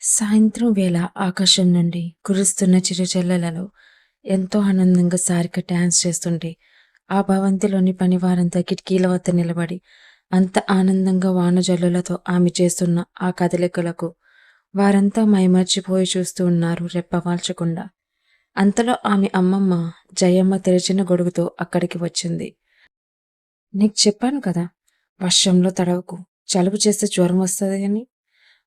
సాయంత్రం వేళ ఆకాశం నుండి కురుస్తున్న చిరుజల్లులలో ఎంతో ఆనందంగా సారిక డాన్స్ చేస్తుంటే, ఆ భవంతిలోని పనివారంతా కిటికీల వద్ద నిలబడి అంత ఆనందంగా వానజల్లులతో ఆమె చేస్తున్న ఆ కదలికలకు వారంతా మైమర్చిపోయి చూస్తూ ఉన్నారు రెప్పవాల్చకుండా. అంతలో ఆమె అమ్మమ్మ జయమ్మ తెరిచిన గొడుగుతో అక్కడికి వచ్చింది. "నీకు చెప్పాను కదా, వర్షంలో తడవకు, జలుబు చేస్తే జ్వరం వస్తుంది అని"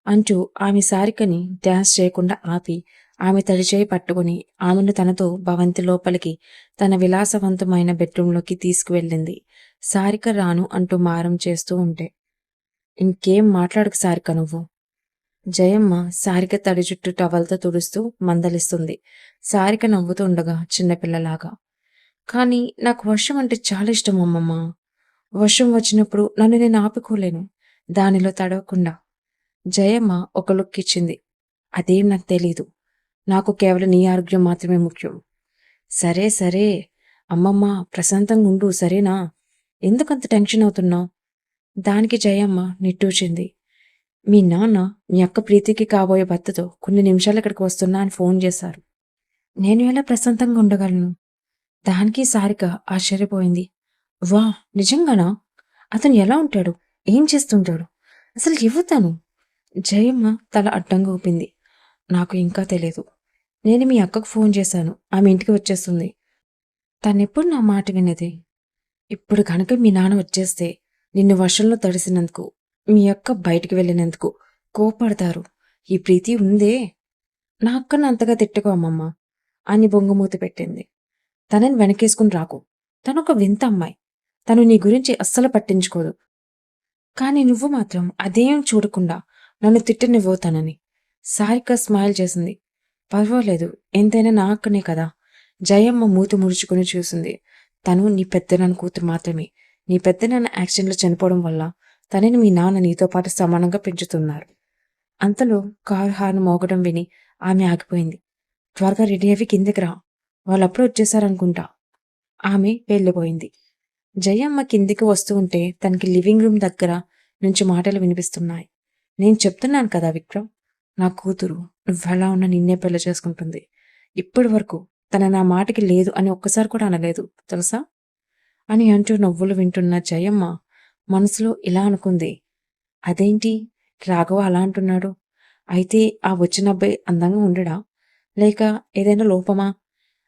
అంటూ ఆమె సారికని డాన్స్ చేయకుండా ఆపి, ఆమె తడిచేయి పట్టుకుని ఆమెను తనతో భవంతి లోపలికి తన విలాసవంతమైన బెడ్రూంలోకి తీసుకువెళ్ళింది. సారిక రాను అంటూ మారం చేస్తూ ఉంటే. "ఇంకేం మాట్లాడకు సారిక నువ్వు." జయమ్మ సారిక తడి జుట్టు టవల్తో తుడుస్తూ మందలిస్తుంది. సారిక నవ్వుతూ ఉండగా చిన్నపిల్లలాగా. "కానీ నాకు వర్షం అంటే చాలా ఇష్టం అమ్మమ్మ. వర్షం వచ్చినప్పుడు నన్ను నేను ఆపుకోలేను, దానిలో తడవకుండా." జయమ్మ ఒక లుక్ ఇచ్చింది. "అదేం నాకు తెలీదు. నాకు కేవలం నీ ఆరోగ్యం మాత్రమే ముఖ్యం." "సరే సరే అమ్మమ్మ, ప్రశాంతంగా ఉండు సరేనా? ఎందుకంత టెన్షన్ అవుతున్నావు?" దానికి జయమ్మ నిట్టూర్చింది. "మీ నాన్న మీ అక్క ప్రీతికి కాబోయే భర్తతో కొన్ని నిమిషాలు ఇక్కడికి వస్తున్నా అని ఫోన్ చేశారు. నేను ఎలా ప్రశాంతంగా ఉండగలను?" దానికి సారిక ఆశ్చర్యపోయింది. "వా, నిజంగానా? అతను ఎలా ఉంటాడు? ఏం చేస్తుంటాడు? అసలు ఎవతను?" జయమ్మ తల అడ్డంగా ఊపింది. "నాకు ఇంకా తెలియదు. నేను మీ అక్కకు ఫోన్ చేశాను. ఆమె ఇంటికి వచ్చేస్తుంది. తనెప్పుడు నా మాట వినేది. ఇప్పుడు కనుక మీ నాన్న వచ్చేస్తే నిన్ను వర్షంలో తడిసినందుకు, మీ అక్క బయటికి వెళ్ళినందుకు కోపడతారు. ఈ ప్రీతి ఉందే, నా అక్కను అంతగా తిట్టుకో అమ్మమ్మ" అని బొంగుమూతి పెట్టింది. "తనని వెనకేసుకుని రాకు. తనొక వింత అమ్మాయి. తను నీ గురించి అస్సలు పట్టించుకోదు. కానీ నువ్వు మాత్రం అదేం చూడకుండా నన్ను తిట్టనివ్వవు తనని." సారిక స్మైల్ చేసింది. "పర్వాలేదు, ఎంతైనా నా అక్కనే కదా." జయమ్మ మూతి ముడుచుకుని చూసింది. "తను నీ పెద్దనాన్న కూతురు మాత్రమే. నీ పెద్దనాన్న యాక్సిడెంట్లో చనిపోవడం వల్ల తనని మీ నాన్న నీతో పాటు సమానంగా పెంచుతున్నారు." అంతలో కారు హార్న్ మోగడం విని ఆమె ఆగిపోయింది. "త్వరగా రెడీ అవి కిందికి రా, వాళ్ళప్పుడే వచ్చేసారనుకుంటా." ఆమె వెళ్ళిపోయింది. జయమ్మ కిందికి వస్తూ ఉంటే తనకి లివింగ్ రూమ్ దగ్గర నుంచి మాటలు వినిపిస్తున్నాయి. "నేను చెప్తున్నాను కదా విక్రమ్, నా కూతురు నువ్వెలా ఉన్నా నిన్నే పెళ్లి చేసుకుంటుంది. ఇప్పటి వరకు తన నా మాటకి లేదు అని ఒక్కసారి కూడా అనలేదు తెలుసా?" అని అంటూ నవ్వులు వింటున్న జయమ్మ మనసులో ఇలా అనుకుంది. "అదేంటి రాఘవ అలా అంటున్నాడు? అయితే ఆ వచ్చిన అబ్బాయి అందంగా ఉండడా? లేక ఏదైనా లోపమా?"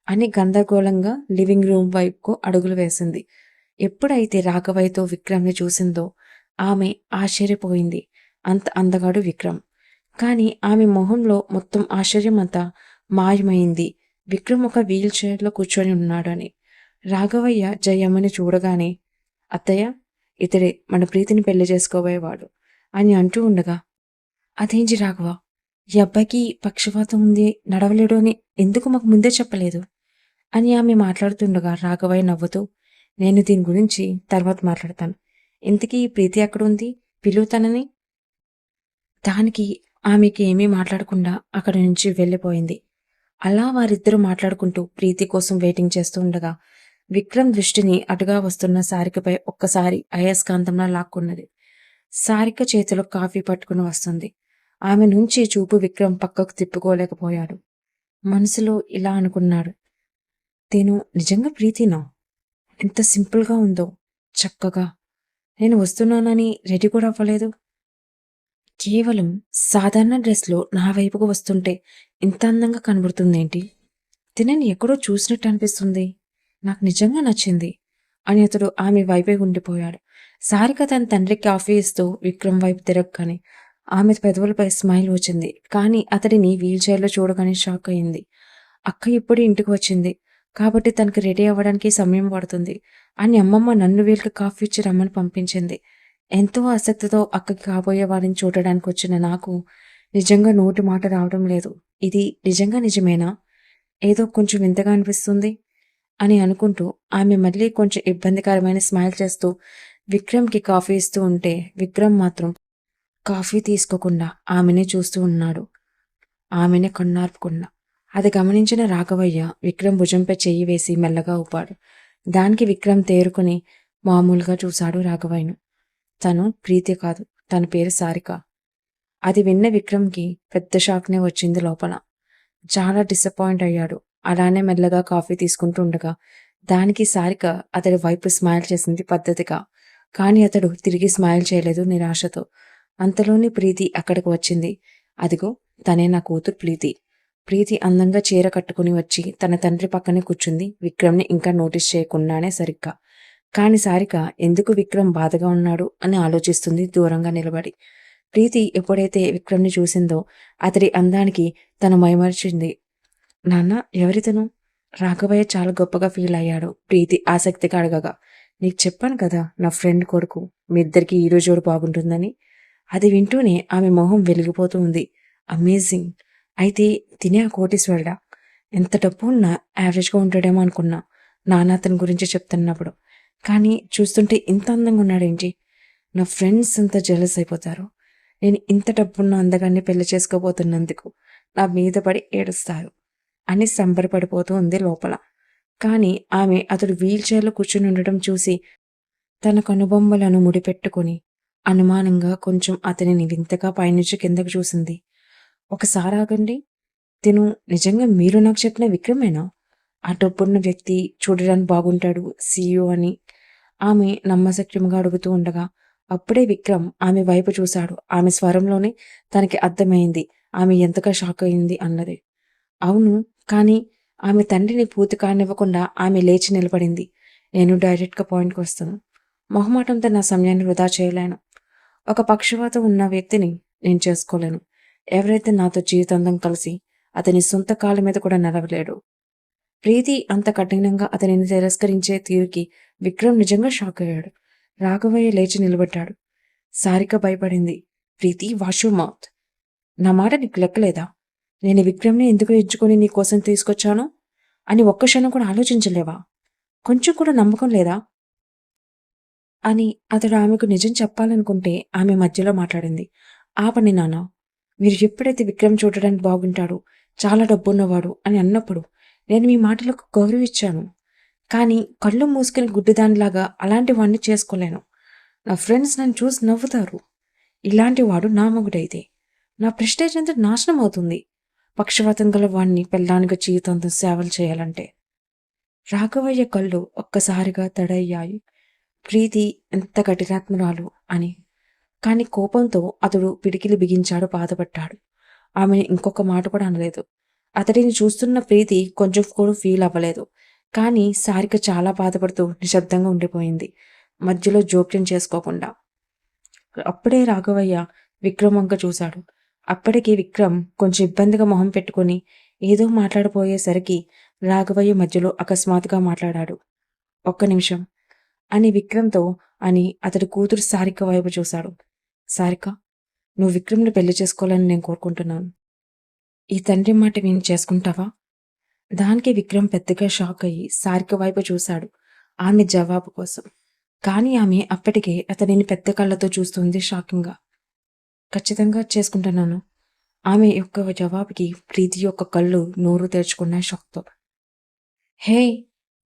అని గందరగోళంగా లివింగ్ రూమ్ వైపుకు అడుగులు వేసింది. ఎప్పుడైతే రాఘవయ్యతో విక్రమ్‌ని చూసిందో ఆమె ఆశ్చర్యపోయింది. అంత అందగాడు విక్రమ్. కానీ ఆమె మొహంలో మొత్తం ఆశ్చర్యమంతా మాయమైంది. విక్రమ్ ఒక వీల్ చైర్‌లో కూర్చొని ఉన్నాడని. రాఘవయ్య జయమ్మని చూడగానే, "అత్తయ్య, ఇతడే మన ప్రీతిని పెళ్లి చేసుకోబోయేవాడు" అని అంటూ ఉండగా, "అదేంటి రాఘవ, ఈ అబ్బాయికి పక్షవాతం ఉంది, నడవలేడు అని ఎందుకు మాకు ముందే చెప్పలేదు?" అని ఆమె మాట్లాడుతుండగా రాఘవయ్య నవ్వుతూ, "నేను దీని గురించి తర్వాత మాట్లాడతాను. ఇంతకీ ఈ ప్రీతి ఎక్కడుంది? పిలువు తనని." దానికి ఆమెకి ఏమీ మాట్లాడకుండా అక్కడి నుంచి వెళ్ళిపోయింది. అలా వారిద్దరూ మాట్లాడుకుంటూ ప్రీతి కోసం వెయిటింగ్ చేస్తూ ఉండగా, విక్రమ్ దృష్టిని అటుగా వస్తున్న సారికపై ఒక్కసారి అయస్కాంతంలా లాక్కున్నది. సారిక చేతిలో కాఫీ పట్టుకుని వస్తుంది. ఆమె నుంచి చూపు విక్రమ్ పక్కకు తిప్పుకోలేకపోయాడు. మనసులో ఇలా అనుకున్నాడు. "తిను నిజంగా ప్రీతినా? ఎంత సింపుల్‌గా ఉందో, చక్కగా. నేను వస్తున్నానని రెడీ కూడా అవ్వలేదు. కేవలం సాధారణ డ్రెస్‌లో నా వైపుకు వస్తుంటే ఇంత అందంగా కనబడుతుందేంటి? తినని ఎక్కడో చూసినట్టు అనిపిస్తుంది. నాకు నిజంగా నచ్చింది" అని అతడు ఆమె వైపే ఉండిపోయాడు. సారిక తన తండ్రికి కాఫీ ఇస్తూ విక్రమ్ వైపు తిరగగానే ఆమె పెదవులపై స్మైల్ వచ్చింది. కానీ అతడిని వీల్ చైర్‌లో చూడగానే షాక్ అయింది. "అక్క ఇప్పుడే ఇంటికి వచ్చింది. కాబట్టి తనకి రెడీ అవ్వడానికి సమయం పడుతుంది" అని అమ్మమ్మ నన్ను వీళ్ళకి కాఫీ ఇచ్చి రమ్మని పంపించింది. ఎంతో ఆసక్తితో అక్కకి కాబోయే వారిని చూడడానికి వచ్చిన నాకు నిజంగా నోటి మాట రావడం లేదు. "ఇది నిజంగా నిజమేనా? ఏదో కొంచెం వింతగా అనిపిస్తుంది" అని అనుకుంటూ ఆమె మళ్ళీ కొంచెం ఇబ్బందికరమైన స్మైల్ చేస్తూ విక్రమ్‌కి కాఫీ ఇస్తూ ఉంటే, విక్రమ్ మాత్రం కాఫీ తీసుకోకుండా ఆమెనే చూస్తూ ఉన్నాడు. ఆమెనే కన్నార్పకుండా. అది గమనించిన రాఘవయ్య విక్రమ్ భుజంపై చెయ్యి వేసి మెల్లగా ఊపాడు. దానికి విక్రమ్ తేరుకుని మామూలుగా చూశాడు రాఘవయ్యను. "తను ప్రీతి కాదు. తన పేరు సారిక." అది విన్న విక్రమ్‌కి పెద్ద షాక్‌నే వచ్చింది లోపల. చాలా డిసప్పాయింట్ అయ్యాడు. అలానే మెల్లగా కాఫీ తీసుకుంటూ ఉండగా, దానికి సారిక అతడి వైపు స్మైల్ చేసింది పద్ధతిగా. కానీ అతడు తిరిగి స్మైల్ చేయలేదు నిరాశతో. అంతలోనే ప్రీతి అక్కడికి వచ్చింది. అదిగో తనే నా కూతురు ప్రీతి. ప్రీతి అందంగా చీర కట్టుకుని వచ్చి తన తండ్రి పక్కనే కూర్చుంది విక్రమ్‌ని ఇంకా నోటీస్ చేయకుండానే సరిగ్గా. కాని సారిక ఎందుకు విక్రమ్ బాధగా ఉన్నాడు అని ఆలోచిస్తుంది దూరంగా నిలబడి. ప్రీతి ఎప్పుడైతే విక్రమ్‌ని చూసిందో అతడి అందానికి తను మైమరిచింది. నాన్న ఎవరితను? రాఘవయ్య చాలా గొప్పగా ఫీల్ అయ్యాడు ప్రీతి ఆసక్తిగా అడగగా. నీకు చెప్పాను కదా నా ఫ్రెండ్ కొడుకు. మీ ఇద్దరికీ ఈరో జోడు బాగుంటుందని. అది వింటూనే ఆమె మొహం వెలిగిపోతూ ఉంది. అమేజింగ్! అయితే తినే ఆ కోటీశ్వరుడా? ఎంత డబ్బు ఉన్నా యావరేజ్‌గా ఉంటాడేమో అనుకున్నా నాన్న అతని గురించి చెప్తున్నప్పుడు. కానీ చూస్తుంటే ఇంత అందంగా ఉన్నాడేంటి? నా ఫ్రెండ్స్ అంతా జెలస్ అయిపోతారు. నేను ఇంత డబ్బున్న అందగాన్ని పెళ్లి చేసుకోబోతున్నందుకు నా మీద పడి ఏడుస్తారు అని సంబరపడిపోతూ ఉంది లోపల. కానీ ఆమె అతడు వీల్ చైర్‌లో కూర్చొని ఉండడం చూసి తన కనుబొమ్మలను ముడిపెట్టుకొని అనుమానంగా కొంచెం అతనిని వింతగా పైనుంచి కిందకు చూసింది. ఒకసారి ఆగండి. తిను నిజంగా మీరు నాకు చెప్పిన విక్రమేనా? ఆ డబ్బున్న వ్యక్తి చూడడానికి బాగుంటాడు సీఈఓ అని ఆమె నమ్మశక్యంగా అడుగుతూ ఉండగా అప్పుడే విక్రమ్ ఆమె వైపు చూశాడు. ఆమె స్వరంలోనే తనకి అర్థమైంది ఆమె ఎంతగా షాక్ అయింది అన్నది. అవును. కానీ ఆమె తండ్రిని పూర్తి కానివ్వకుండా ఆమె లేచి నిలబడింది. నేను డైరెక్ట్‌గా పాయింట్‌కొస్తాను. మొహమాటంతో నా సమయాన్ని వృధా చేయలేను. ఒక పక్షవాతం ఉన్న వ్యక్తిని నేను చేసుకోలేను. ఎవరైతే నాతో జీవితాంతం కలిసి అతని సొంత కాళ్ళ మీద కూడా నడవలేడు. ప్రీతి అంత కఠినంగా అతనిని తిరస్కరించే తీరుకి విక్రమ్ నిజంగా షాక్ అయ్యాడు. రాఘవయ్య లేచి నిలబడ్డాడు. సారిక భయపడింది. ప్రీతి వాష్ యువర్ మౌత్. నా మాట నీకు లెక్కలేదా? నేను విక్రమ్‌ని ఎందుకు ఎంచుకొని నీ కోసం తీసుకొచ్చాను అని ఒక్క క్షణం కూడా ఆలోచించలేవా? కొంచెం కూడా నమ్మకం లేదా? అని అతడు ఆమెకు నిజం చెప్పాలనుకుంటే ఆమె మధ్యలో మాట్లాడింది. ఆపండి నాన్న. మీరు ఎప్పుడైతే విక్రమ్ చూడడానికి బాగుంటాడు, చాలా డబ్బున్నవాడు అని అన్నప్పుడు నేను మీ మాటలకు గౌరవిచ్చాను. కానీ కళ్ళు మూసుకుని గుడ్డిదానిలాగా అలాంటి వాడిని చేసుకోలేను. నా ఫ్రెండ్స్ నన్ను చూసి నవ్వుతారు. ఇలాంటి వాడు నా మొగుడైతే. నా ప్రెస్టేజ్ అంతా నాశనం అవుతుంది. పక్షవాతం గల వాణ్ణి పెళ్ళానికి జీవితాంతం సేవలు చేయాలంటే. రాఘవయ్య కళ్ళు ఒక్కసారిగా తడయ్యాయి. ప్రీతి ఎంత కఠినాత్మురాలు అని. కాని కోపంతో అతడు పిడికిలి బిగించాడు బాధపడ్డాడు. ఆమెను ఇంకొక మాట కూడా అనలేదు. అతడిని చూస్తున్న ప్రీతి కొంచెం కూడా ఫీల్ అవ్వలేదు. కానీ సారిక చాలా బాధపడుతూ నిశ్శబ్దంగా ఉండిపోయింది. మధ్యలో జోక్యం చేసుకోకుండా. అప్పుడే రాఘవయ్య విక్రమ్ వంక చూశాడు. అప్పటికి విక్రమ్ కొంచెం ఇబ్బందిగా మొహం పెట్టుకుని ఏదో మాట్లాడబోయేసరికి రాఘవయ్య మధ్యలో అకస్మాత్తుగా మాట్లాడాడు. ఒక్క నిమిషం అని విక్రమ్‌తో అని అతడి కూతురు సారిక వైపు చూశాడు. సారిక, నువ్వు విక్రమ్‌ని పెళ్లి చేసుకోవాలని నేను కోరుకుంటున్నాను. ఈ తండ్రి మాట విని చేసుకుంటావా? దానికి విక్రమ్ పెద్దగా షాక్ అయ్యి సారిక వైపు చూశాడు ఆమె జవాబు కోసం. కానీ ఆమె అప్పటికే అతనిని పెద్ద కళ్ళతో చూస్తుంది షాకింగ్‌గా. ఖచ్చితంగా చేసుకుంటున్నాను. ఆమె యొక్క జవాబుకి ప్రీతి యొక్క కళ్ళు నోరు తెరుచుకున్నాయి షాక్‌తో. హే!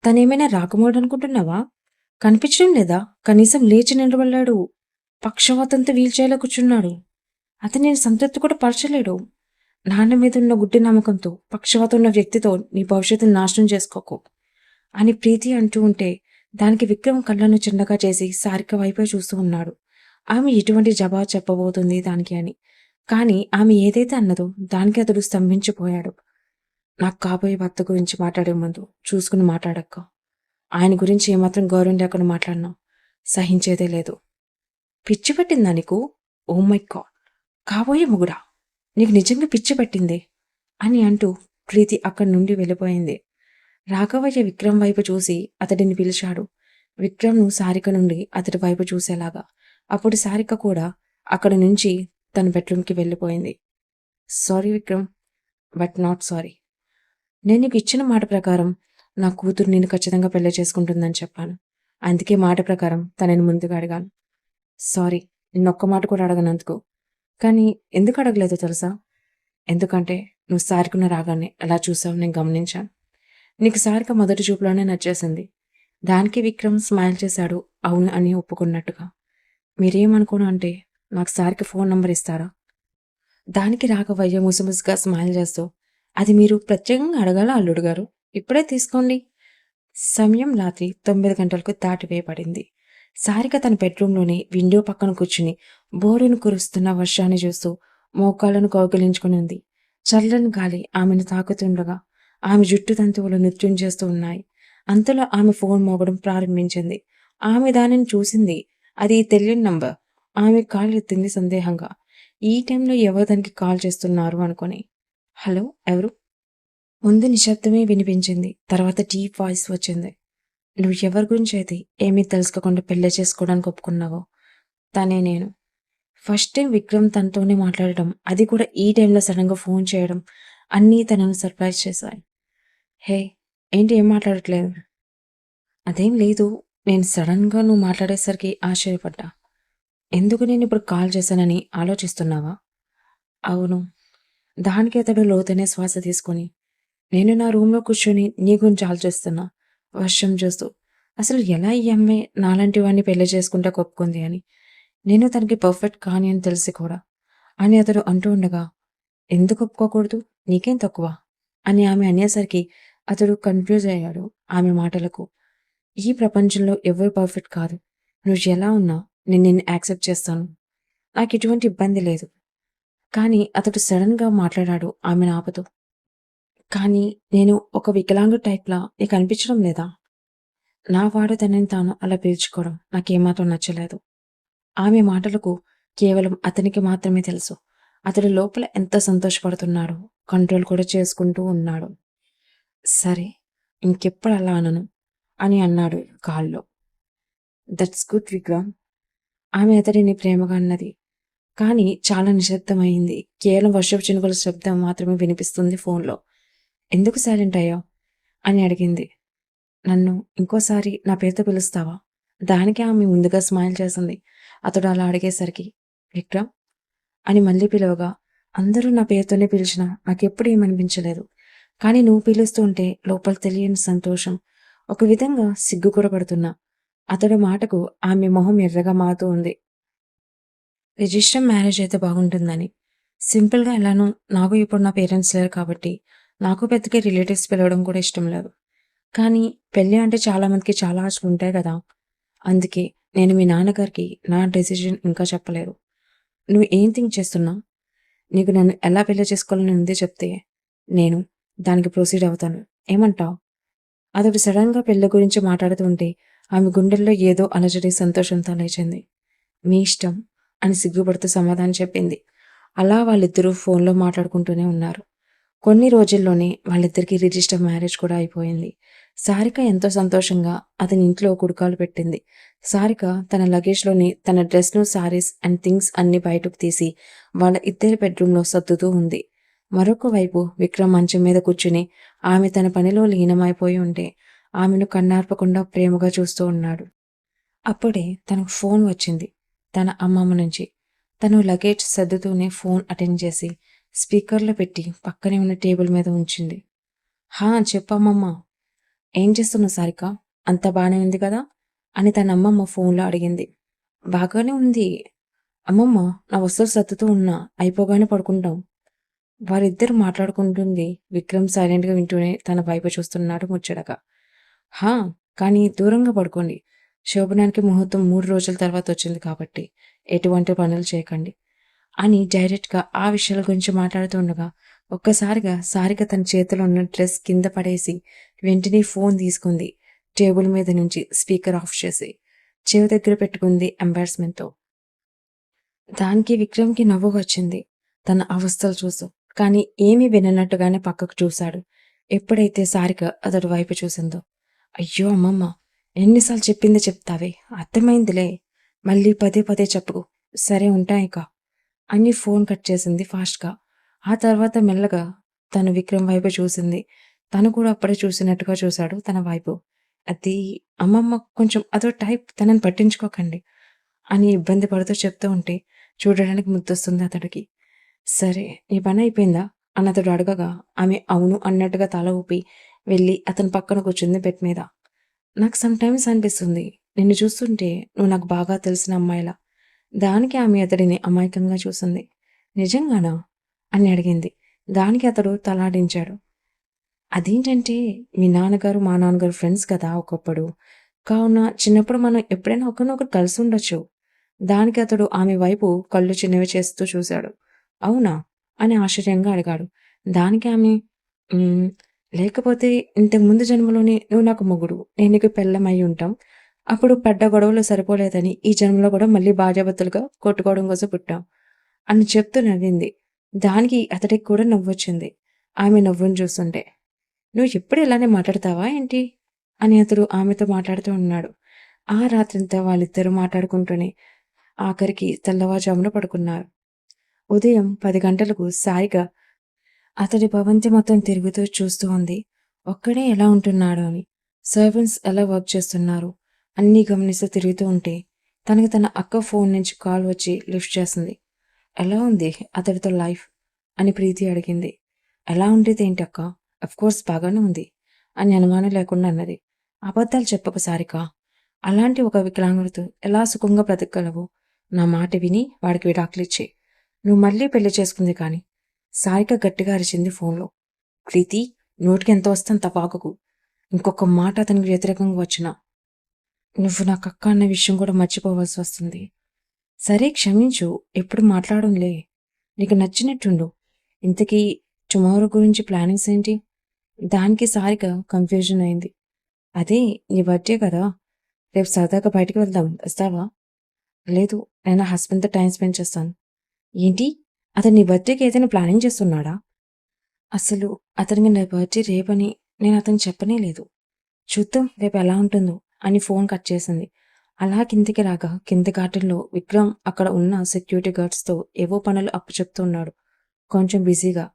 తనేమైనా రాకమోడనుకుంటున్నావా? కనిపించడం లేదా? కనీసం లేచి నిలబడలేడు. పక్షవాతంతో వీల్‌చైర్‌లో కూర్చున్నాడు. అతనిని సంతృప్తి కూడా పరచలేడు. నాన్న మీదున్న గుడ్డి నమ్మకంతో పక్షవాతం ఉన్న వ్యక్తితో నీ భవిష్యత్తును నాశనం చేసుకోకు అని ప్రీతి అంటూ ఉంటే దానికి విక్రమ్ కళ్ళను చిన్నగా చేసి సారిక వైపే చూస్తూ ఉన్నాడు. ఆమె ఎటువంటి జవాబు చెప్పబోతుంది దానికి అని. కానీ ఆమె ఏదైతే అన్నదో దానికి అతడు స్తంభించిపోయాడు. నాకు కాబోయే భర్త గురించి మాట్లాడే ముందు చూసుకుని మాట్లాడక్క. ఆయన గురించి ఏమాత్రం గౌరవం లేకుండా మాట్లాడినా సహించేదే లేదు. పిచ్చి పట్టిందా నీకు? Oh my god! కాబోయే మొగుడా? నీకు నిజంగా పిచ్చి పట్టిందే అని అంటూ ప్రీతి అక్కడి నుండి వెళ్ళిపోయింది. రాఘవయ్య విక్రమ్ వైపు చూసి అతడిని పిలిచాడు. విక్రమ్‌ను సారిక నుండి అతడి వైపు చూసేలాగా. అప్పుడు సారిక కూడా అక్కడి నుంచి తన బెడ్‌రూమ్‌కి వెళ్ళిపోయింది. Sorry Vikram, but not sorry. నేను నీకు ఇచ్చిన మాట ప్రకారం నా కూతురు నిన్ను ఖచ్చితంగా పెళ్లి చేసుకుంటుందని చెప్పాను. అందుకే మాట ప్రకారం తనని ముందుగా అడిగాను. సారీ, నిన్నొక్క మాట కూడా అడగనందుకు. కానీ ఎందుకు అడగలేదో తెలుసా? ఎందుకంటే నువ్వు సారికున్న రాగాన్ని ఎలా చూసావో నేను గమనించాను. నీకు సారిక మొదటి చూపులోనే నచ్చేసింది. దానికి విక్రమ్ స్మైల్ చేశాడు అవును అని ఒప్పుకున్నట్టుగా. మీరేమనుకోను అంటే నాకు సార్‌కి ఫోన్ నంబర్ ఇస్తారా? దానికి రాఘవయ్య ముసిముసిగా స్మైల్ చేస్తూ, అది మీరు ప్రత్యేకంగా అడగాల అల్లుడు గారు. ఇప్పుడే తీసుకోండి. సమయం రాత్రి 9 గంటలకు దాటివేయబడింది. సారిక తన బెడ్రూంలోని విండో పక్కన కూర్చుని బోరును కురుస్తున్న వర్షాన్ని చూస్తూ మోకాళ్ళను కౌగిలించుకుని ఉంది. చల్లని గాలి ఆమెను తాకుతుండగా ఆమె జుట్టు తంతువులు నృత్యం చేస్తూ ఉన్నాయి. అంతలో ఆమె ఫోన్ మోగడం ప్రారంభించింది. ఆమె దానిని చూసింది. అది తెలియని నంబర్. ఆమె కాల్ ఎత్తింది సందేహంగా. ఈ టైంలో ఎవరు దానికి కాల్ చేస్తున్నారు అనుకొని. హలో, ఎవరు? ముందు నిశ్శబ్దమే వినిపించింది. తర్వాత డీప్ వాయిస్ వచ్చింది. నువ్వు ఎవరి గురించి అయితే ఏమీ తెలుసుకోకుండా పెళ్లి చేసుకోవడానికి ఒప్పుకున్నావో తనే నేను. ఫస్ట్ టైం విక్రమ్ తనతోనే మాట్లాడడం, అది కూడా ఈ టైంలో సడన్గా ఫోన్ చేయడం అన్నీ తనను సర్ప్రైజ్ చేశాయి. హే, ఏంటి ఏం మాట్లాడట్లేదు? అదేం లేదు. నేను సడన్గా నువ్వు మాట్లాడేసరికి ఆశ్చర్యపడ్డా. ఎందుకు నేను ఇప్పుడు కాల్ చేశానని ఆలోచిస్తున్నావా? అవును. దానికి అతడు లోతైన శ్వాస తీసుకొని, నేను నా రూమ్‌లో కూర్చొని నీ గురించి ఆలోచిస్తున్నా. వర్షం చూస్తూ. అసలు ఎలా ఈ అమ్మాయి నాలాంటి వాడిని పెళ్లి చేసుకుంటే ఒప్పుకుంది అని. నేను తనకి పర్ఫెక్ట్ కాని అని తెలిసి కూడా. అని అతడు అంటూ ఉండగా, ఎందుకు ఒప్పుకోకూడదు? నీకేం తక్కువ? అని ఆమె అనేసరికి అతడు కన్‌ఫ్యూజ్ అయ్యాడు ఆమె మాటలకు. ఈ ప్రపంచంలో ఎవరు పర్ఫెక్ట్ కాదు. నువ్వు ఎలా ఉన్నా నేను నిన్ను యాక్సెప్ట్ చేస్తాను. నాకెటువంటి ఇబ్బంది లేదు. కానీ అతడు సడన్‌గా మాట్లాడాడు ఆమెను ఆపుతూ. కానీ నేను ఒక వికలాంగుడి టైప్‌లా నీకు అనిపించడం లేదా? నా వాడు తనని తాను అలా పిలుచుకోవడం నాకేమాత్రం నచ్చలేదు. ఆమె మాటలకు కేవలం అతనికి మాత్రమే తెలుసు. అతడు లోపల ఎంత సంతోషపడుతున్నాడో కంట్రోల్ కూడా చేసుకుంటూ ఉన్నాడు. సరే, ఇంకెప్పుడు అలా అనను అని అన్నాడు కాల్లో. That's good Vikram. ఆమె అతడిని ప్రేమగా అన్నది. కానీ చాలా నిశ్శబ్దమైంది. కేవలం వర్షపు చినుకుల శబ్దం మాత్రమే వినిపిస్తుంది ఫోన్లో. ఎందుకు సైలెంట్ అయ్యావు? అని అడిగింది. నన్ను ఇంకోసారి నా పేరుతో పిలుస్తావా? దానికి ఆమె ముందుగా స్మైల్ చేసింది. అతడు అలా అడిగేసరికి, విక్రమ్ అని మళ్ళీ పిలవగా, అందరూ నా పేరుతోనే పిలిచినా నాకెప్పుడు ఏమనిపించలేదు. కానీ నువ్వు పిలుస్తూ ఉంటే లోపల తెలియని సంతోషం. ఒక విధంగా సిగ్గు కూడా పడుతున్నా. అతడి మాటకు ఆమె మొహం ఎర్రగా మారుతూ ఉంది. రిజిస్టర్ మ్యారేజ్ అయితే బాగుంటుందని. సింపుల్‌గా ఎలానో నాకు ఇప్పుడు నా పేరెంట్స్ లేరు కాబట్టి, నాకు పెద్దగా రిలేటివ్స్ పిలవడం కూడా ఇష్టం లేదు. కానీ పెళ్లి అంటే చాలా మందికి చాలా ఆశలుంటాయి కదా! అందుకే నేను మీ నాన్నగారికి నా డెసిషన్ ఇంకా చెప్పలేదు. నువ్వు ఏం థింక్ చేస్తున్నావు? నీకు నన్ను ఎలా పెళ్లి చేసుకోవాలని ఉందో చెప్తే, నేను దానికి ప్రొసీడ్ అవుతాను. ఏమంటావు? అతడు సడన్‌గా పెళ్లి గురించి మాట్లాడుతూ ఉంటే, ఆమె గుండెల్లో ఏదో అలజడి సంతోషంతో లేచింది. మీ ఇష్టం అని సిగ్గుపడుతూ సమాధానం చెప్పింది. అలా వాళ్ళిద్దరూ ఫోన్‌లో మాట్లాడుకుంటూనే ఉన్నారు. కొన్ని రోజుల్లోనే వాళ్ళిద్దరికీ రిజిస్టర్ మ్యారేజ్ కూడా అయిపోయింది. సారిక ఎంతో సంతోషంగా అతని ఇంట్లో కుడికాలు పెట్టింది. సారిక తన లగేజ్‌లోని తన డ్రెస్‌లు, శారీస్ అండ్ థింగ్స్ అన్నీ బయటకు తీసి వాళ్ళ ఇద్దరి బెడ్‌రూమ్‌లో సర్దుతూ ఉంది. మరొక వైపు విక్రమ్ మంచం మీద కూర్చుని ఆమె తన పనిలో లీనమైపోయి ఉంటే ఆమెను కన్నార్పకుండా ప్రేమగా చూస్తూ ఉన్నాడు. అప్పుడే తనకు ఫోన్ వచ్చింది తన అమ్మమ్మ నుంచి. తను లగేజ్ సర్దుతూనే ఫోన్ అటెండ్ చేసి స్పీకర్లో పెట్టి పక్కనే ఉన్న టేబుల్ మీద ఉంచింది. హా, చెప్పమ్మమ్మ. ఏం చేస్తున్నావు సారిక? అంతా బానే ఉంది కదా? అని తన అమ్మమ్మ ఫోన్లో అడిగింది. బాగానే ఉంది అమ్మమ్మ. నా వస్తువులు సర్దుతూ ఉన్నా, అయిపోగానే పడుకుంటాం. వారిద్దరు మాట్లాడుకుంటుంది విక్రమ్ సైలెంట్గా వింటూనే తన వైపు చూస్తున్నాడు ముచ్చటగా. హా, కానీ దూరంగా పడుకోండి. శోభనానికి ముహూర్తం 3 రోజుల తర్వాత వచ్చింది కాబట్టి ఎటువంటి పనులు చేయకండి అని డైరెక్ట్‌గా ఆ విషయాల గురించి మాట్లాడుతుండగా ఒక్కసారిగా సారిక తన చేతిలో ఉన్న డ్రెస్ కింద పడేసి వెంటనే ఫోన్ తీసుకుంది. టేబుల్ మీద నుంచి స్పీకర్ ఆఫ్ చేసి చెవి దగ్గర పెట్టుకుంది ఎంబారస్మెంట్‌తో. దానికి విక్రమ్‌కి నవ్వు వచ్చింది తన అవస్థలు చూస్తూ. కానీ ఏమీ విననట్టుగానే పక్కకు చూశాడు. ఎప్పుడైతే సారిక అతడి వైపు చూసిందో, అయ్యో అమ్మమ్మ! ఎన్నిసార్లు చెప్పిందే చెప్తావే? అర్థమైందిలే. మళ్ళీ పదే పదే చెప్పకు. సరే, ఉంటా ఇక అని ఫోన్ కట్ చేసింది ఫాస్ట్‌గా. ఆ తర్వాత మెల్లగా తను విక్రమ్ వైపు చూసింది. తను కూడా అప్పుడే చూసినట్టుగా చూశాడు తన వైపు. అది అమ్మమ్మ కొంచెం అదో టైప్, తనని పట్టించుకోకండి అని ఇబ్బంది పడుతూ చెప్తూ ఉంటే చూడడానికి ముద్దొస్తుంది అతడికి. సరే, నీ పని అయిపోయిందా? అని అతడు అడగగా ఆమె అవును అన్నట్టుగా తల ఊపి వెళ్ళి అతని పక్కన కూర్చుంది బెడ్ మీద. నాకు సమ్‌టైమ్స్ అనిపిస్తుంది నిన్ను చూస్తుంటే నువ్వు నాకు బాగా తెలిసిన అమ్మాయిలా. దానికి ఆమె అతడిని అమాయకంగా చూసింది. నిజంగానా? అని అడిగింది. దానికి అతడు తలాడించాడు. అదేంటంటే మీ నాన్నగారు, మా నాన్నగారు ఫ్రెండ్స్ కదా ఒకప్పుడు. కావున చిన్నప్పుడు మనం ఎప్పుడైనా ఒకరినొకరు కలిసుండొచ్చు. దానికి అతడు ఆమె వైపు కళ్ళు చిన్నవి చేస్తూ చూశాడు. అవునా? అని ఆశ్చర్యంగా అడిగాడు. దానికి ఆమె హ్మ్. లేకపోతే ఇంతకు ముందు జన్మలోనే నువ్వు నాకు మొగుడు, నేను నీకు పెళ్ళాం ఉంటాం. అప్పుడు పడ్డ గొడవలు సరిపోలేదని ఈ జన్మలో కూడా మళ్ళీ భార్యాభర్తలుగా కొట్టుకోవడం కోసం పుట్టాం అని చెప్తూ నవ్వింది. దానికి అతడికి కూడా నవ్వొచ్చింది. ఆమె నవ్వును చూస్తుంటే. నువ్వు ఎప్పుడు ఇలానే మాట్లాడతావా ఏంటి? అని అతడు ఆమెతో మాట్లాడుతూ ఉన్నాడు. ఆ రాత్రంతా వాళ్ళిద్దరూ మాట్లాడుకుంటూనే ఆఖరికి తెల్లవారుజామున పడుకున్నారు. ఉదయం 10 గంటలకు సారిక అతడి భవంతి మొత్తం తిరుగుతూ చూస్తూ ఉంది. ఒక్కడే ఎలా ఉంటున్నాడో అని. సర్వెంట్స్ ఎలా వర్క్ చేస్తున్నారు అన్నీ గమనిస్తూ తిరుగుతూ ఉంటే తనకి తన అక్క ఫోన్ నుంచి కాల్ వచ్చి లిఫ్ట్ చేసింది. ఎలా ఉంది అతడితో లైఫ్ అని ప్రీతి అడిగింది. ఎలా ఉండేదేంటి అక్క? అఫ్‌కోర్స్ బాగానే ఉంది అని అనుమానం లేకుండా అన్నది. అబద్ధాలు చెప్పకు సారిక. అలాంటి ఒక వికలాంగుడితో ఎలా సుఖంగా బ్రతకగలవు? నా మాట విని వాడికి విడాకులిచ్చేయి. నువ్వు మళ్ళీ పెళ్లి చేసుకుంది కానీ. సారిక గట్టిగా అరిచింది ఫోన్లో. ప్రీతి, నోటికి ఎంత వస్తే అంత వాగకు. ఇంకొక మాట అతనికి వ్యతిరేకంగా వచ్చినా నువ్వు నాకక్క అన్న విషయం కూడా మర్చిపోవాల్సి వస్తుంది. సరే క్షమించు. ఎప్పుడు మాట్లాడంలే. నీకు నచ్చినట్టుండు. ఇంతకీ టుమారో గురించి ప్లానింగ్స్ ఏంటి? దానికి సారిక కన్ఫ్యూజన్ అయింది. అదే నీ బర్త్‌డే కదా! రేపు సరదాగా బయటికి వెళ్దాం. వస్తావా? లేదు. నేను నా హస్బెండ్‌తో టైమ్ స్పెండ్ చేస్తాను. ఏంటి? అతను నీ బర్త్‌డేకి ఏదైనా ప్లానింగ్ చేస్తున్నాడా? అసలు అతనికి నా బర్త్‌డే రేపని నేను అతనికి చెప్పనే లేదు. చూద్దాం రేపు ఎలా ఉంటుందో అని ఫోన్ కట్ చేసింది. అలా కిందికి రాగా కింది గార్డెన్‌లో విక్రమ్ అక్కడ ఉన్న సెక్యూరిటీ గార్డ్స్‌తో ఏవో పనులు అప్పచెప్తున్నాడు. కొంచెం బిజీగా.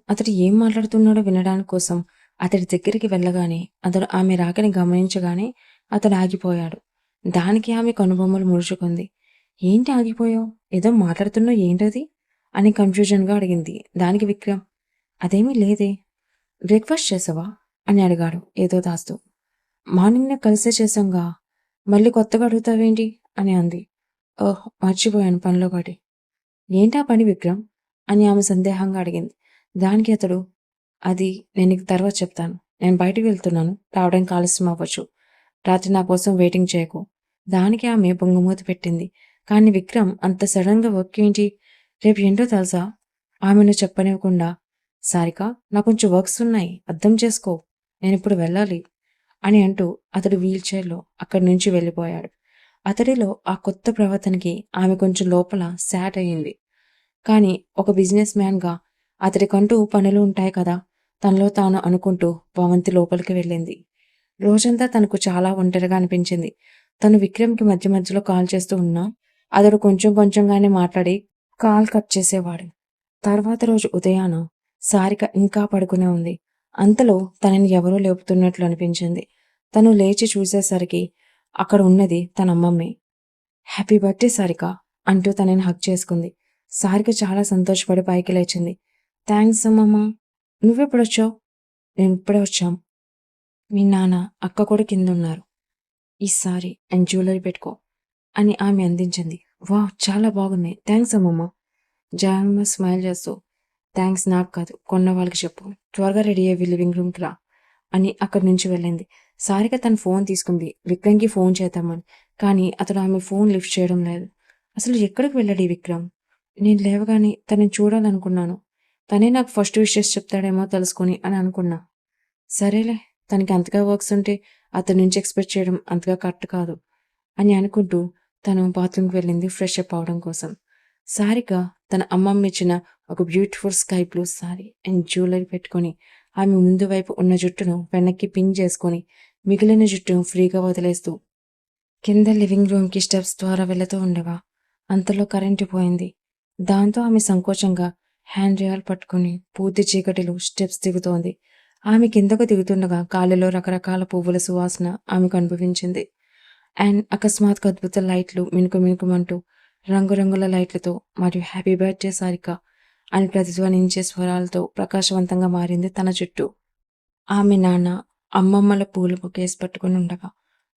అతడు ఏం మాట్లాడుతున్నాడో వినడానికి కోసం అతడి దగ్గరికి వెళ్ళగానే అతడు ఆమె రాకని గమనించగానే అతడు ఆగిపోయాడు. దానికి ఆమె కనుబొమ్మలు ముడుచుకుంది. ఏంటి ఆగిపోయావు? ఏదో మాట్లాడుతున్నావు ఏంటది? అని కన్‌ఫ్యూజన్‌గా అడిగింది. దానికి విక్రమ్ అదేమీ లేదే. బ్రేక్‌ఫాస్ట్ చేసావా? అని అడిగాడు ఏదో దాస్తూ. మార్నింగ్‌నే కలిసే చేశాంగా. మళ్ళీ కొత్తగా అడుగుతావేంటి? అని అంది. ఓహ్! మర్చిపోయాను పనిలో పడి. ఏంటా పని విక్రమ్? అని ఆమె సందేహంగా అడిగింది. దానికి అతడు అది నేను నీకు తర్వాత చెప్తాను. నేను బయటికి వెళ్తున్నాను. రావడానికి ఆలస్యం అవ్వచ్చు. రాత్రి నా కోసం వెయిటింగ్ చేయకు. దానికి ఆమె బొంగుమూతి పెట్టింది. కానీ విక్రమ్ అంత సడన్‌గా వర్క్ ఏంటి? రేపు ఏంటో తెలుసా? ఆమెను చెప్పనివ్వకుండా సారిక నాకు కొంచెం వర్క్స్ ఉన్నాయి. అర్థం చేసుకో. నేనిప్పుడు వెళ్ళాలి అని అంటూ అతడు వీల్‌చైర్‌లో అక్కడి నుంచి వెళ్ళిపోయాడు. అతడిలో ఆ కొత్త ప్రవర్తనకి ఆమె కొంచెం లోపల సాడ్ అయింది. కానీ ఒక బిజినెస్ మ్యాన్‌గా అతడికంటూ పనులు ఉంటాయి కదా! తనలో తాను అనుకుంటూ భవంతి లోపలికి వెళ్ళింది. రోజంతా తనకు చాలా ఒంటరిగా అనిపించింది. తను విక్రమ్‌కి మధ్య మధ్యలో కాల్ చేస్తూ ఉన్నా, అతడు కొంచెం కొంచెంగానే మాట్లాడి కాల్ కట్ చేసేవాడు. తర్వాత రోజు ఉదయాన సారిక ఇంకా పడుకునే ఉంది. అంతలో తనని ఎవరో లేపుతున్నట్లు అనిపించింది. తను లేచి చూసేసరికి అక్కడ ఉన్నది తన అమ్మమ్మే. హ్యాపీ బర్త్‌డే సారిక అంటూ తనని హగ్ చేసుకుంది. సారిక చాలా సంతోషపడి పైకి లేచింది. థాంక్స్ అమ్మమ్మ. నువ్వెప్పుడొచ్చావు? మేమిప్పుడే వచ్చాం. మీ నాన్న, అక్క కూడా కిందున్నారు. ఈసారి అండ్ జ్యువెలరీ పెట్టుకో అని ఆమె అందించింది. వావ్! చాలా బాగున్నాయి. థాంక్స్ అమ్మమ్మ. జానమ్మ స్మైల్ చేస్తూ థాంక్స్ నాకు కాదు. కొన్న వాళ్ళకి చెప్పు. త్వరగా రెడీ అయ్యి లివింగ్ రూమ్‌కి రా అని అక్కడి నుంచి వెళ్ళింది. సారిక తన ఫోన్ తీసుకుంది. విక్రమ్‌కి ఫోన్ చేద్దామని. కానీ అతడు ఆమె ఫోన్ లిఫ్ట్ చేయడం లేదు. అసలు ఎక్కడికి వెళ్ళాడు ఈ విక్రమ్? నేను లేవగానే తనని చూడాలనుకున్నాను. తనే నాకు ఫస్ట్ విషెస్ చెప్తాడేమో తెలుసుకొని అని అనుకున్నా. సరేలే తనకి అంతగా వర్క్స్ ఉంటే అతని నుంచి ఎక్స్‌పెక్ట్ చేయడం అంతగా కరెక్ట్ కాదు అని అనుకుంటూ తను బాత్రూమ్‌కి వెళ్ళింది ఫ్రెష్ అప్ అవ్వడం కోసం. సారిక తన అమ్మమ్మ ఇచ్చిన ఒక beautiful sky blue sorry and jewellery పెట్టుకొని ఆమె ముందు వైపు ఉన్న జుట్టును వెనక్కి పిన్ చేసుకొని మిగిలిన జుట్టును ఫ్రీగా వదిలేస్తూ కింద లివింగ్ రూమ్‌కి స్టెప్స్ ద్వారా వెళుతూ ఉండగా అంతలో కరెంటు పోయింది. దాంతో ఆమె సంకోచంగా హ్యాండ్ రైల్ పట్టుకొని పూర్తి చీకటిలో స్టెప్స్ దిగుతోంది. ఆమె కిందకు దిగుతుండగా గాలిలో రకరకాల పువ్వుల సువాసన ఆమెకు అనుభవించింది. అండ్ అకస్మాత్తుగా అద్భుత లైట్లు మిణుకు మిణుకుమంటూ రంగురంగుల లైట్లతో మరియు హ్యాపీ బర్త్‌డే సారిక అని ప్రతిధ్వనించే స్వరాలతో ప్రకాశవంతంగా మారింది తన చుట్టూ. ఆమె నాన్న అమ్మమ్మల పూల బొకేస్ పట్టుకొని ఉండగా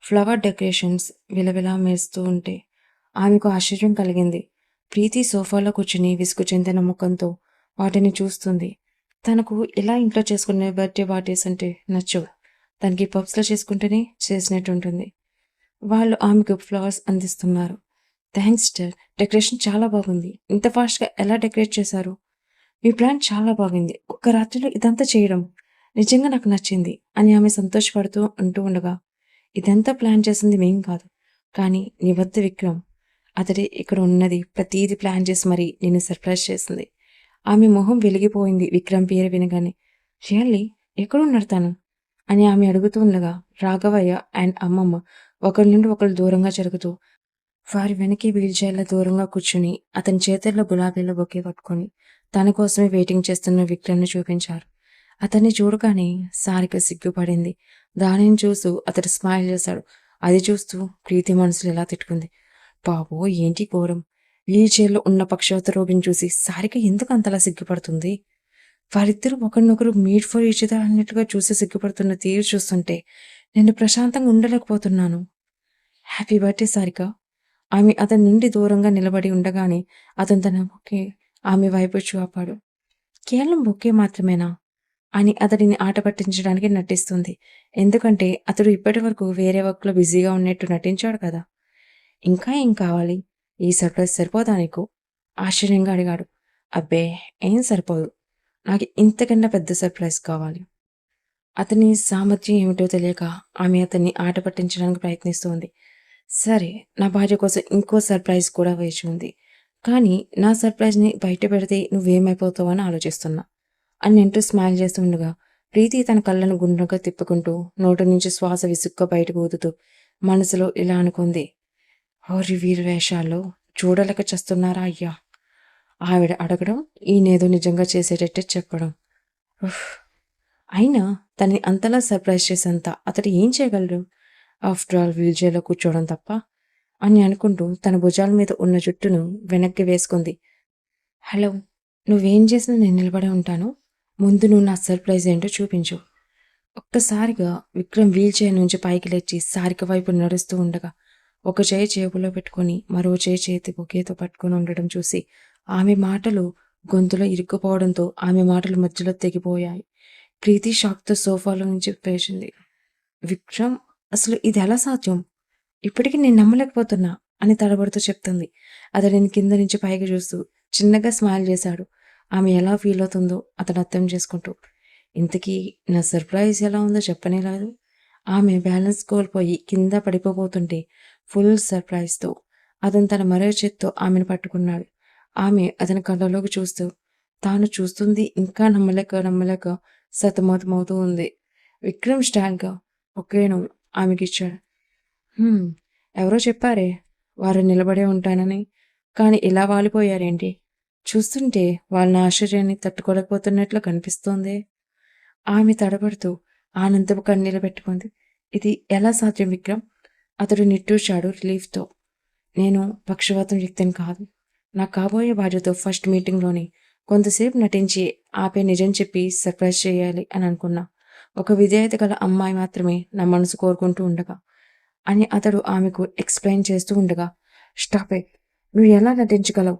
ఫ్లవర్ డెకరేషన్స్ విలవిలా మెరుస్తూ ఉంటే ఆమెకు ఆశ్చర్యం కలిగింది. ప్రీతి సోఫాలో కూర్చుని విసుగు చెందిన ముఖంతో వాటిని చూస్తుంది. తనకు ఇలా ఇంట్లో చేసుకునే బర్త్‌డే పార్టీస్ అంటే నచ్చవు. తనకి పబ్స్‌లో చేసుకుంటేనే చేసినట్టుంటుంది. వాళ్ళు ఆమెకు ఫ్లవర్స్ అందిస్తున్నారు. Thanks sister. డెకరేషన్ చాలా బాగుంది. ఇంత ఫాస్ట్‌గా ఎలా డెకరేట్ చేశారు? మీ ప్లాన్ చాలా బాగుంది. ఒక్క రాత్రిలో ఇదంతా చేయడం నిజంగా నాకు నచ్చింది అని ఆమె సంతోషపడుతూ అంటూ ఉండగా, ఇదంతా ప్లాన్ చేసింది మేం కాదు. కానీ నీ వద్ద విక్రమ్. అతడే ఇక్కడ ఉన్నది ప్రతీది ప్లాన్ చేసి మరీ నిన్ను సర్ప్రైజ్ చేసింది. ఆమె మొహం వెలిగిపోయింది విక్రమ్ పేరు వినగానే. రియల్లీ? ఎక్కడున్నారు తను? అని ఆమె అడుగుతూ ఉండగా రాఘవయ్య అండ్ అమ్మమ్మ ఒకరి నుండి ఒకరు దూరంగా జరుగుతూ వారి వెనక్కి వీల్చైర్‌లో దూరంగా కూర్చుని అతని చేతుల్లో గులాబీల బొకే పట్టుకొని తన కోసమే వెయిటింగ్ చేస్తున్న విక్రమ్‌ని చూపించారు. అతన్ని చూడగానే సారిక సిగ్గుపడింది. దానిని చూస్తూ అతడు స్మైల్ చేశాడు. అది చూస్తూ ప్రీతి మనసులో ఇలా తిట్టుకుంది. బాబోయ్! ఏంటి ఘోరం! వీల్ చైర్‌లో ఉన్న పక్షవాత రోగిని చూసి సారిక ఎందుకు అంతలా సిగ్గుపడుతుంది? వారిద్దరూ ఒకరినొకరు మీట్ ఫర్ ఈచ్ అదర్ అన్నట్టుగా చూసి సిగ్గుపడుతున్న తీరు చూస్తుంటే నేను ప్రశాంతంగా ఉండలేకపోతున్నాను. Happy birthday Sarika. ఆమె అతని నుండి దూరంగా నిలబడి ఉండగానే అతను తన బొకే ఆమె వైపు చూపాడు. కేవలం బొకే మాత్రమేనా? అని అతడిని ఆట పట్టించడానికి నటిస్తుంది. ఎందుకంటే అతడు ఇప్పటివరకు వేరే వర్క్‌లో బిజీగా ఉన్నట్టు నటించాడు కదా! ఇంకా ఏం కావాలి? ఈ సర్ప్రైజ్ సరిపోదా నీకు? ఆశ్చర్యంగా అడిగాడు. అబ్బే! ఏం సరిపోదు. నాకు ఇంతకన్నా పెద్ద సర్ప్రైజ్ కావాలి. అతని సామర్థ్యం ఏమిటో తెలియక ఆమె అతన్ని ఆట పట్టించడానికి ప్రయత్నిస్తోంది. సరే, నా భార్య కోసం ఇంకో సర్ప్రైజ్ కూడా వేచి ఉంది. కానీ నా సర్ప్రైజ్‌ని బయట పెడితే నువ్వేమైపోతావో అని ఆలోచిస్తున్నా అని అంటూ స్మైల్ చేస్తుండగా ప్రీతి తన కళ్ళను గుండ్రంగా తిప్పుకుంటూ నోటి నుంచి శ్వాస విసుగ్గా బయటకు ఊదుతూ మనసులో ఇలా అనుకుంది. ఓరి వీరి వేషాల్లో చూడలేక చస్తున్నారా అయ్యా! ఆవిడ అడగడం, ఈయనేదో నిజంగా చేసేటట్టే చెప్పడం. ఉఫ్! అయినా తనని అంతలా సర్ప్రైజ్ చేసేంత అతడు ఏం చేయగలడు? ఆఫ్టర్ ఆల్ వీల్ చైర్‌లో కూర్చోవడం తప్ప అని అనుకుంటూ తన భుజాల మీద ఉన్న జుట్టును వెనక్కి వేసుకుంది. హలో! నువ్వేం చేసినా నేను నిలబడే ఉంటాను. ముందు నువ్వు నా సర్ప్రైజ్ ఏంటో చూపించు. ఒక్కసారిగా విక్రమ్ వీల్ చైర్ నుంచి పైకి లేచి సారిక వైపు నడుస్తూ ఉండగా ఒక చేయి జేబులో పెట్టుకొని మరో చేయి చేతి బొకేతో పట్టుకొని ఉండడం చూసి ఆమె మాటలు గొంతులో ఇరుక్కుపోవడంతో ఆమె మాటలు మధ్యలో తెగిపోయాయి. ప్రీతి షాక్‌తో సోఫాలో నుంచి లేచింది. విక్రమ్, అసలు ఇది ఎలా సాధ్యం? ఇప్పటికి నేను నమ్మలేకపోతున్నా అని తడబడుతూ చెప్తుంది. అతడిని కింద నుంచి పైకి చూస్తూ చిన్నగా స్మైల్ చేశాడు. ఆమె ఎలా ఫీల్ అవుతుందో అతడు అర్థం చేసుకుంటూ. ఇంతకీ నా సర్ప్రైజ్ ఎలా ఉందో చెప్పనే లేదు. ఆమె బ్యాలెన్స్ కోల్పోయి కింద పడిపోబోతుంటే ఫుల్ సర్ప్రైజ్‌తో అతను తన మరో చేత్తో ఆమెను పట్టుకున్నాడు. ఆమె అతని కళ్ళలోకి చూస్తూ తాను చూస్తుంది ఇంకా నమ్మలేక సతమతమవుతూ ఉంది. విక్రమ్ స్టైల్‌గా ఒకేను ఆమెకిచ్చాడు. హ్మ్. ఎవరో చెప్పారే వారు నిలబడే ఉంటానని. కానీ ఇలా వాలిపోయారేంటి? చూస్తుంటే వాళ్ళ నా ఆశ్చర్యాన్ని తట్టుకోలేకపోతున్నట్లు కనిపిస్తోందే. ఆమె తడబడుతూ ఆనందపు కన్నీళ్లు పెట్టుకుంది. ఇది ఎలా సాధ్యం విక్రమ్? అతడు నిట్టూర్చాడు రిలీఫ్‌తో. నేను పక్షవాతం వ్యక్తిని కాదు. నా కాబోయే భార్యతో ఫస్ట్ మీటింగ్‌లోనే కొంతసేపు నటించి ఆపై నిజం చెప్పి సర్ప్రైజ్ చేయాలి అని అనుకున్నా. ఒక విధేయత గల అమ్మాయి మాత్రమే నా మనసు కోరుకుంటూ ఉండగా అని అతడు ఆమెకు ఎక్స్‌ప్లెయిన్ చేస్తూ ఉండగా, స్టాప్ ఇట్. నువ్వు ఎలా నటించగలవు?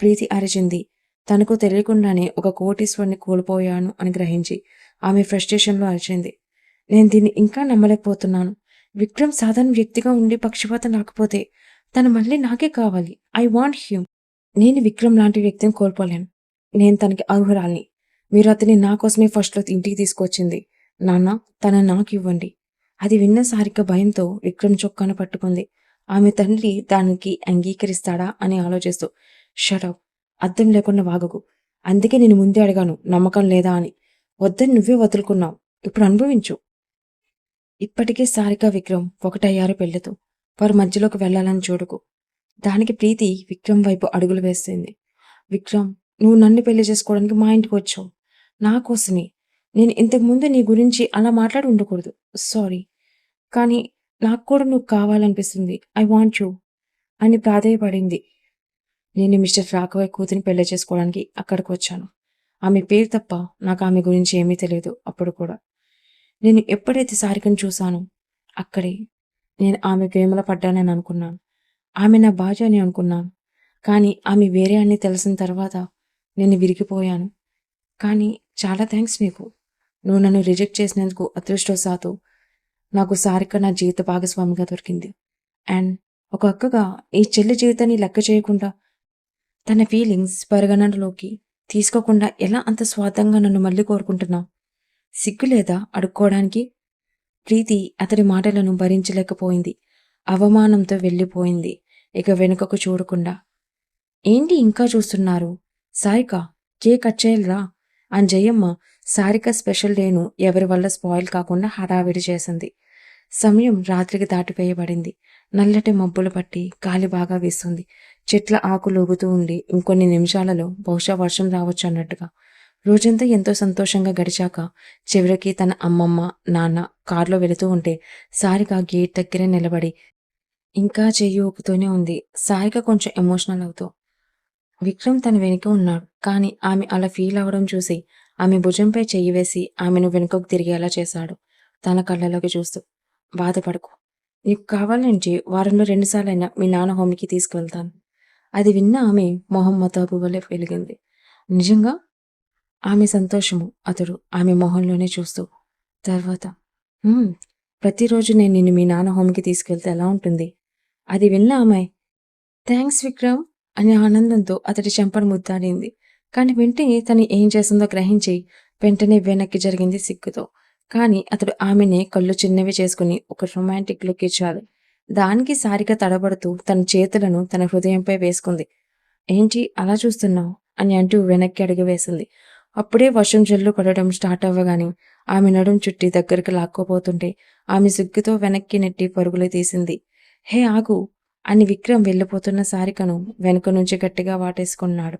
ప్రీతి అరిచింది. తనకు తెలియకుండానే ఒక కోటీశ్వరుడిని కోల్పోయాను అని గ్రహించి ఆమె ఫ్రస్ట్రేషన్‌లో అరిచింది. నేను దీన్ని ఇంకా నమ్మలేకపోతున్నాను. విక్రమ్ సాధారణ వ్యక్తిగా ఉండి పక్షపాతం రాకపోతే తను మళ్ళీ నాకే కావాలి. I want him. నేను విక్రమ్ లాంటి వ్యక్తిని కోల్పోలేను. నేను తనకి అర్హురాలిని. మీరు అతన్ని నా కోసమే ఫస్ట్‌లో ఇంటికి తీసుకొచ్చింది. నాన్న, తనని నాకివ్వండి. అది విన్న సారిక భయంతో విక్రమ్ చొక్కాను పట్టుకుంది. ఆమె తండ్రి దానికి అంగీకరిస్తాడా అని ఆలోచిస్తూ షటప్. అర్థం లేకుండా వాగకు. అందుకే నేను ముందే అడిగాను నమ్మకం లేదా అని. వద్దని నువ్వే వదులుకున్నావు. ఇప్పుడు అనుభవించు. ఇప్పటికే సారిక విక్రమ్ ఒకటయ్యారు పెళ్లితో. వారు మధ్యలోకి వెళ్ళాలని చూడకు. దానికి ప్రీతి విక్రమ్ వైపు అడుగులు వేస్తుంది. విక్రమ్, నువ్వు నన్ను పెళ్లి చేసుకోవడానికి మా ఇంటికి వచ్చావు. నా కోసమే. నేను ఇంతకు ముందు నీ గురించి అలా మాట్లాడి ఉండకూడదు. సారీ. కానీ నాకు కూడా నువ్వు కావాలనిపిస్తుంది. ఐ వాంట్ యూ అని ప్రాధేయపడింది. నేను మిస్టర్ రాఘవయ్య కూతురిని పెళ్లి చేసుకోవడానికి అక్కడికి వచ్చాను. ఆమె పేరు తప్ప నాకు ఆమె గురించి ఏమీ తెలియదు అప్పుడు కూడా. నేను ఎప్పుడైతే సారికను చూశానో అక్కడే నేను ఆమె ప్రేమలో పడ్డానని అనుకున్నాను. ఆమె నా భార్య అని అనుకున్నాను. కానీ ఆమె వేరే అని తెలిసిన తర్వాత నేను విరిగిపోయాను. కానీ చాలా థ్యాంక్స్ నీకు. నువ్వు నన్ను రిజెక్ట్ చేసినందుకు అదృష్టవశాత్తు నాకు సారిక నా జీవిత భాగస్వామిగా దొరికింది. అండ్ ఒక అక్కగా ఈ చెల్లి జీవితాన్ని లెక్క చేయకుండా తన ఫీలింగ్స్ పరిగణనలోకి తీసుకోకుండా ఎలా అంత స్వార్థంగా నన్ను మళ్ళీ కోరుకుంటున్నావు? సిగ్గు లేదా అడుక్కోవడానికి? ప్రీతి అతడి మాటలను భరించలేకపోయింది. అవమానంతో వెళ్ళిపోయింది. ఇక వెనుకకు చూడకుండా. ఏంటి ఇంకా చూస్తున్నారు? సారిక కేక్ కట్ చేయాలిరా అని జయమ్మ సారిక స్పెషల్ డేను ఎవరి వల్ల స్పాయిల్ కాకుండా హడావిడి చేసింది. సమయం రాత్రికి దాటివేయబడింది. నల్లటి మబ్బులు పట్టి గాలి బాగా వీస్తుంది. చెట్ల ఆకులు ఊగుతూ ఉండి ఇంకొన్ని నిమిషాలలో బహుశా వర్షం రావచ్చు అన్నట్టుగా. రోజంతా ఎంతో సంతోషంగా గడిచాక చివరికి తన అమ్మమ్మ, నాన్న కారులో వెళుతూ ఉంటే సారిక గేట్ దగ్గరే నిలబడి ఇంకా చెయ్యి ఊపుతూనే ఉంది. సారిక కొంచెం ఎమోషనల్ అవుతూ. విక్రమ్ తన వెనుక ఉన్నాడు. కానీ ఆమె అలా ఫీల్ అవ్వడం చూసి ఆమె భుజంపై చెయ్యి వేసి ఆమెను వెనుకకు తిరిగేలా చేశాడు. తన కళ్ళలోకి చూస్తూ, బాధపడకు. నీకు కావాలంటే వారంలో 2 సార్లైనా మీ నాన్న హోమ్‌కి తీసుకువెళ్తాను. అది విన్న ఆమె మొహం మతాబు వలె వెలిగింది. నిజంగా? ఆమె సంతోషము అతడు ఆమె మొహంలోనే చూస్తూ. తర్వాత, "హ్మ్. ప్రతిరోజు నేను నిన్ను మీ నాన్న హోమ్‌కి తీసుకెళ్తే ఎలా ఉంటుంది?" అది విన్న ఆమె, థ్యాంక్స్ విక్రమ్ అనే ఆనందంతో అతడి చెంపను ముద్దాడింది. కానీ వెంటనే తను ఏం చేసిందో గ్రహించి వెంటనే వెనక్కి జరిగింది సిగ్గుతో. కానీ అతడు ఆమెనే కళ్ళు చిన్నవి చేసుకుని ఒక రొమాంటిక్ లుక్ ఇచ్చాడు. దానికి సారిక తడబడుతూ తన చేతులను తన హృదయంపై వేసుకుంది. ఏంటి అలా చూస్తున్నావు అని అంటూ వెనక్కి అడుగు వేసింది. అప్పుడే వర్షం జల్లు పడడం స్టార్ట్ అవ్వగానే ఆమె నడుం చుట్టి దగ్గరికి లాక్కోపోతుంటే ఆమె సిగ్గుతో వెనక్కి నెట్టి పరుగులు తీసింది. హే ఆగు అని విక్రమ్ వెళ్ళిపోతున్న సారికను వెనుక నుంచి గట్టిగా వాటేసుకున్నాడు.